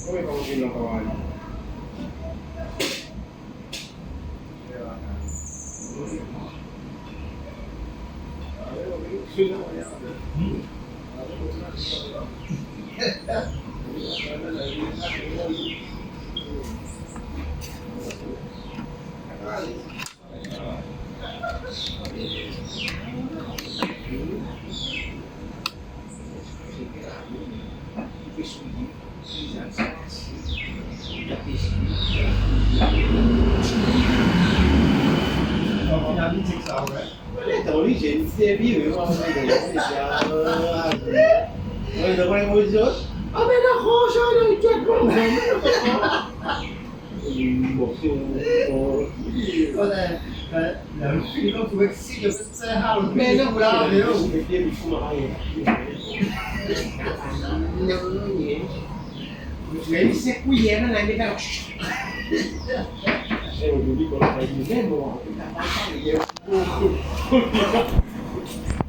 Come fanno fino a cavallo? Tôi đi trên xe bi với con này để rồi được quay ngồi rớt ở bên nó khó sao đây chuyện con này một số con này là khi nó vừa xí được xe hao bên nó vừa đâu đấy không cái kia bị không ai lấy xe quý giá nó này đi đâu em một đi con này đi lên mà chúng ta đang sang nhiều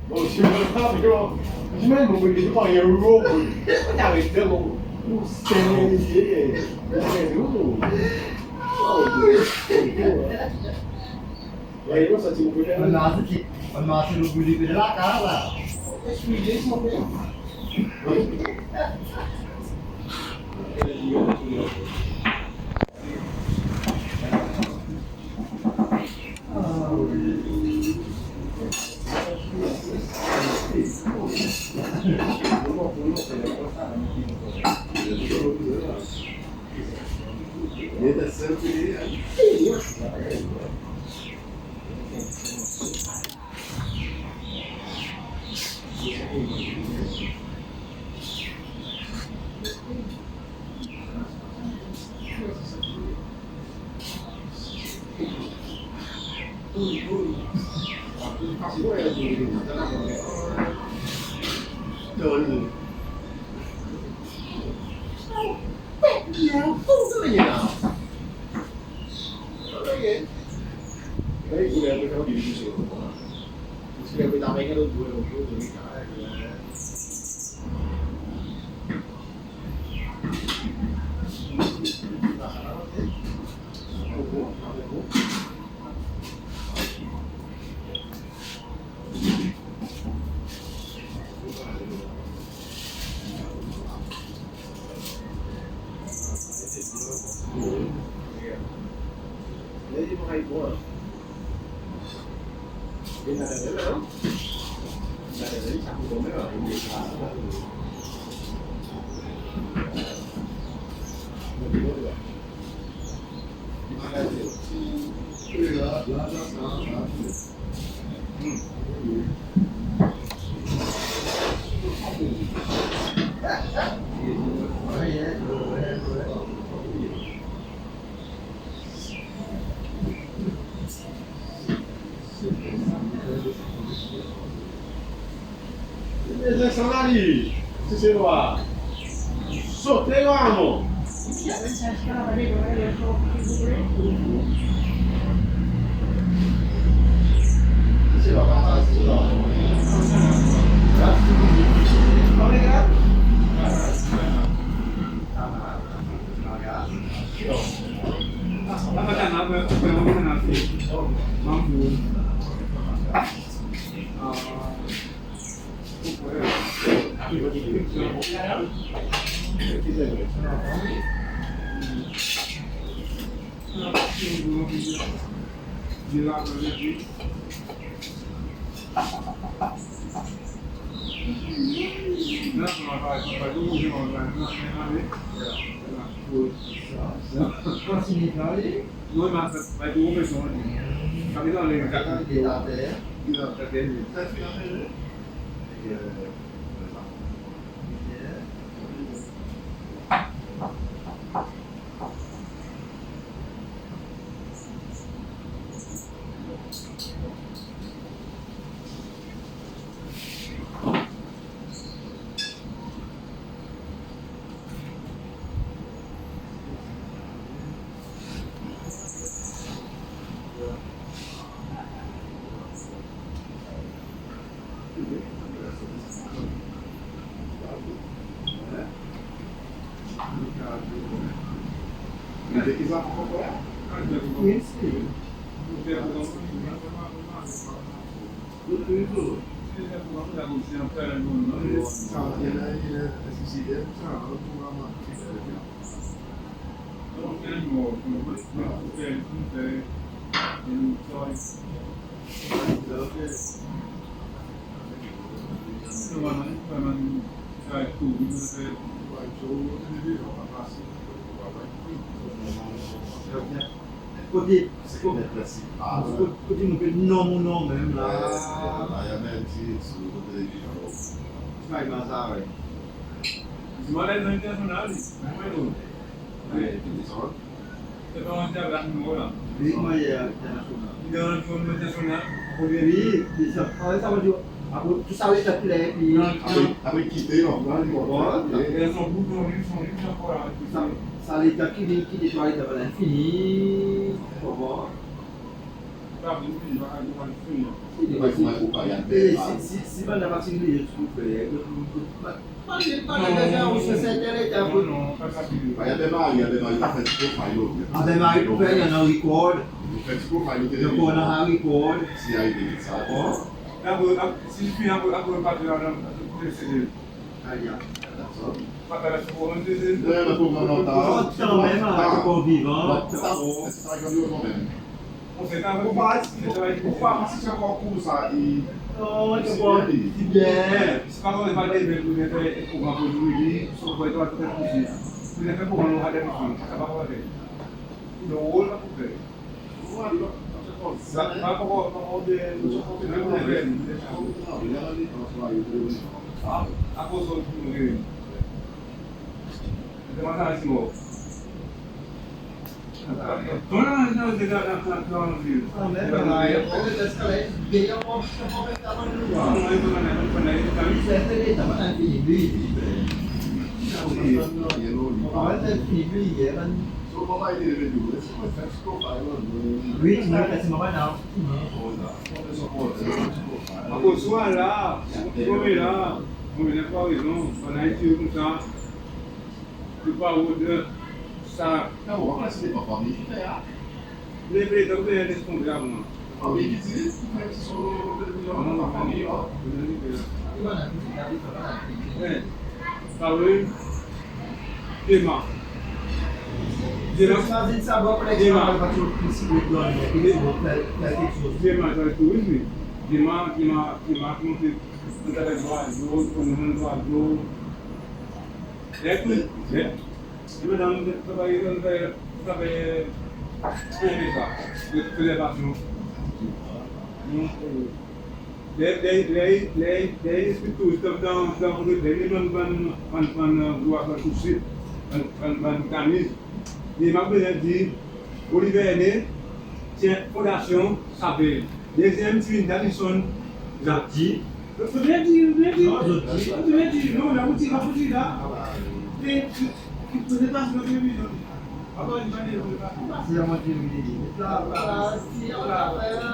뭐 지금 하면 하지만 뭐 이게 또 이러고 다 이렇게 뭐 세게 그래도 야 이거 사실 뭐 그래 나스 루블이 그래라 가라 스위치 뭐 그래 얘다 셀프리 Jadi mau kayak gua. Dia ada dalam. Ada dari satu kamera ini salah. Essa salari, você não vai. Sorteio amo. Você vai passar isso lá. Obrigado. Apa kan apa yang nanti? Mampu. Noi ma vai due persone. Capito le carte di date? No, perché Ele quis acompanhar. Esse. Côté, c'est quoi? Côté, non, même là. Là, il y a même si sur la télévision. Vai vazar, velho. Semana não internacional, você vai onde abraço no mola. Big Maya international. Então, não foi internacional. Jadi, bisa. Kalau sama juga, aku tu sawi tak pilih di. Avec quitté, non? Eles são muito temporários. Sawi tak kini tu ada pada fini. Bobo. Tá muito vai fim. Vai fumar com o pai Se vai levar assim de desculpa, mas desenhar os 60 ele Não, faz sentido. Vai até mais, tá fazendo profile. Até mais tu pega no record, Faz profile do eu vou na record. Se aí dele, sabe? Se final agora para tirar o terceiro. Aí já. Para essa porra não dizer. Não, pour não tá. Também mas com vivant. Tá bom, você tá jogando o nome. Você tá O básico, o básico já concursa e Oh, que bom. É, se para levar daí mesmo, né, uma coisa do dia, só vai tomar tudo possível. Se ele quer pôr no rádio de fim, acabar com a dele. Não olha para o pé. Vai para o de, não é dele. A coisa do dia. Tem uma coisa assim, Dona não de não viu. Também mas eu vou ter escalete bem a mão que eu vou pegar no lugar. Não é Certo ele tá mas fini Olha fini é mas Só vou lá e ele viu. Esse foi fast profile. Luiz não quer se mover não. A pessoa lá, vou virar para o irmão, para a gente juntar o baú de sa. Não, vamos lá, se ele para mim que é. Lembrei também eles compravam não. Alguém que diz, mas só não na família, ó. Gimana? Tahu lima. Mas a gente sabe a conexão para o princípio do ano, que Lima dari tu ini. Lima mungkin antara dua. Ya tu, ya. Lima dalam sampai elevação. Daí escritura estão dua kursi camisa e mais bem de Olivier tinha fondation saber deuxième film d'Alison Jacques eu não não tinha lá que você tá na televisão agora ele vai se é uma dividida.